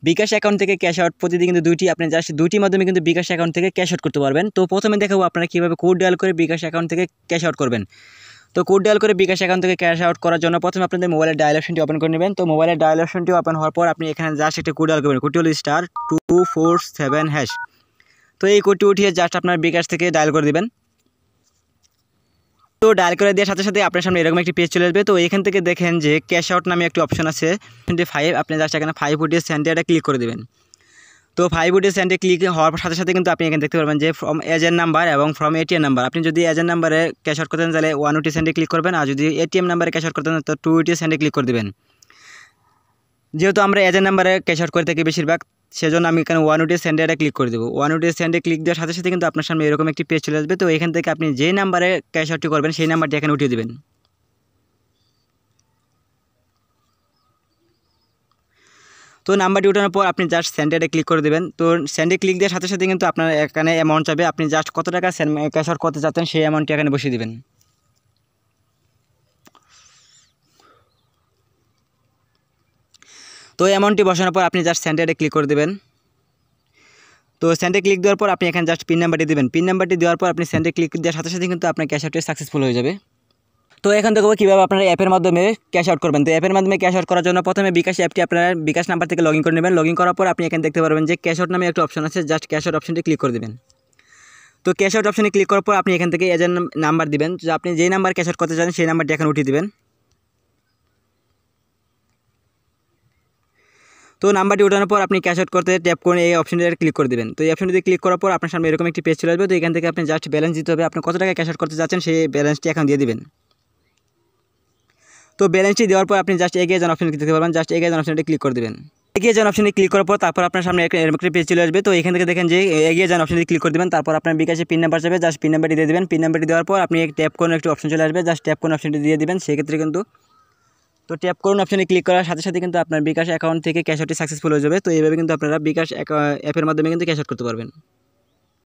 বিকাশ account থেকে cash out প্রতিদিন কিন্তু দুইটি, আপনি জাস্ট দুইটির মাধ্যমে কিন্তু বিকাশ অ্যাকাউন্ট থেকে ক্যাশ আউট করতে পারবেন। তো প্রথমে দেখাবো আপনারা কীভাবে কোড ডায়াল করে বিকাশ অ্যাকাউন্ট থেকে ক্যাশ আউট করবেন। তো কোড ডায়াল করে বিকাশ অ্যাকাউন্ট থেকে ক্যাশ আউট করার জন্য প্রথমে আপনাদের মোবাইলের ডায়াল অপশনটি ওপেন করে নেবেন। তো মোবাইলের ডায়াল অপশনটি ওপেন হওয়ার পর আপনি এখানে জাস্ট একটা কোড ডায়াল করবেন। কোডটি হলো *247#। তো এই কোডটি উঠিয়ে জাস্ট আপনার বিকাশ থেকে ডায়াল করে দেবেন। তো ডায়াল করে দেওয়ার সাথে সাথে আপনার সামনে এরকম একটি পেজ চলে আসবে। তো এখান থেকে দেখেন যে ক্যাশ আউট নামে একটি অপশন আছে 25, আপনি জাস্ট এখানে 5 উঠিয়ে সেন্ডে এটা ক্লিক করে দেবেন। তো 5 উঠিয়ে সেন্ডে ক্লিক হওয়ার সাথে সাথে কিন্তু আপনি এখানে দেখতে পারবেন যে ফ্রম এজেন্ট নাম্বার এবং ফ্রম এটিএম নাম্বার। আপনি যদি এজেন্ট নাম্বারে ক্যাশ আউট করতে চান তাহলে 1 উঠিয়ে সেন্ডে ক্লিক করবেন, আর যদি এটিএম নাম্বারে ক্যাশ আউট করতে চান তো 2 উঠিয়ে সেন্ডে ক্লিক করে দেবেন। যেহেতু আমরা এজেন্ট নাম্বারে ক্যাশ আউট করে থাকি বেশিরভাগ, সেজন্য আমি এখানে 1 উঠিয়ে সেন্ডে এটা ক্লিক করে দেবো। 1 উঠিয়ে সেন্ডে ক্লিক দেওয়ার সাথে সাথে কিন্তু আপনার সামনে এরকম একটি পেজ চলে আসবে। তো এখান থেকে আপনি যে নাম্বারে ক্যাশ আউটটি করবেন সেই নাম্বারটি এখানে উঠিয়ে দেবেন। তো নাম্বারটি উঠানোর পর আপনি জাস্ট সেন্ডে ক্লিক করে দেবেন। তো সেন্ডে ক্লিক দেওয়ার সাথে সাথে কিন্তু আপনার এখানে অ্যামাউন্ট চাবে, আপনি জাস্ট কত টাকা ক্যাশ আউট করতে চাচ্ছেন সেই অ্যামাউন্টটি এখানে বসিয়ে দেবেন। তো অ্যামাউন্টটি বসানোর পর আপনি জাস্ট সেন্ডে ক্লিক করে দেবেন। তো সেন্ডে ক্লিক দেওয়ার পর আপনি এখানে জাস্ট পিন নাম্বারটি দেবেন। পিন নাম্বারটি দেওয়ার পর আপনি সেন্ডে ক্লিক দেওয়ার সাথে সাথে কিন্তু আপনার ক্যাশ আউটটি সাকসেসফুল হয়ে যাবে। তো এখন দেখব কীভাবে আপনারা অ্যাপের মাধ্যমে ক্যাশ আউট করবেন। তো অ্যাপের মাধ্যমে ক্যাশ আউট করার জন্য প্রথমে বিকাশ অ্যাপটি আপনার বিকাশ নাম্বার থেকে লগ ইন করে নেবেন। লগ ইন করার পর আপনি এখানে দেখতে পারবেন যে ক্যাশ আউট নামে একটা অপশন আছে, জাস্ট ক্যাশ আউট অপশনটি ক্লিক করে দেবেন। তো ক্যাশ আউট অপশনে ক্লিক করার পর আপনি এখান থেকে এজেন্ট নাম্বার দিবেন, যে আপনি যেই নাম্বার ক্যাশ আউট করতে চান সেই নাম্বারটি এখানে উঠিয়ে দেবেন। তো নাম্বারটি ওঠানোর পর আপনি ক্যাশ আউট করতে ট্যাপ করে এই অপশনটি ক্লিক করে দেবেন। তো এই অপশনটি ক্লিক করার পর আপনার সামনে এরকম একটি পেজ চলে আসবে। তো এখান থেকে আপনি জাস্ট ব্যালেন্স দিতে হবে, আপনি কত টাকা ক্যাশ আউট করতে যাচ্ছেন সেই ব্যালেন্সটি এখন দিয়ে দিবেন। তো ব্যালেন্সটি দেওয়ার পর আপনি জাস্ট এগিয়ে যান অপশন দেখতে পারবেন, জাস্ট এগিয়ে যান অপশনটি ক্লিক করে দেবেন। এগিয়ে যান অপশনে ক্লিক করার পর তারপর আপনার সামনে এরকম একটা পেজ চলে আসবে। তো এখান থেকে দেখেন যে এগিয়ে যান অপশনটি ক্লিক করে দেবেন। তারপর আপনার বিকাশে পিন নাম্বার যাবে, জাস্ট পিন নাম্বারটি দিয়ে দেবেন। পিন নাম্বারটি দেওয়ার পর আপনি ট্যাপ করুন একটি অপশন চলে আসবে, জাস্ট ট্যাপ করুন অপশনটি দিয়ে দিবেন। সেক্ষেত্রে কিন্তু তো ট্যাপ করুন অপশনে ক্লিক করার সাথে সাথে কিন্তু আপনার বিকাশ অ্যাকাউন্ট থেকে ক্যাশ আউটটি সাকসেসফুল হয়ে যাবে। তো এইভাবে কিন্তু আপনারা বিকাশ অ্যাপের মাধ্যমে কিন্তু ক্যাশ আউট করতে পারবেন।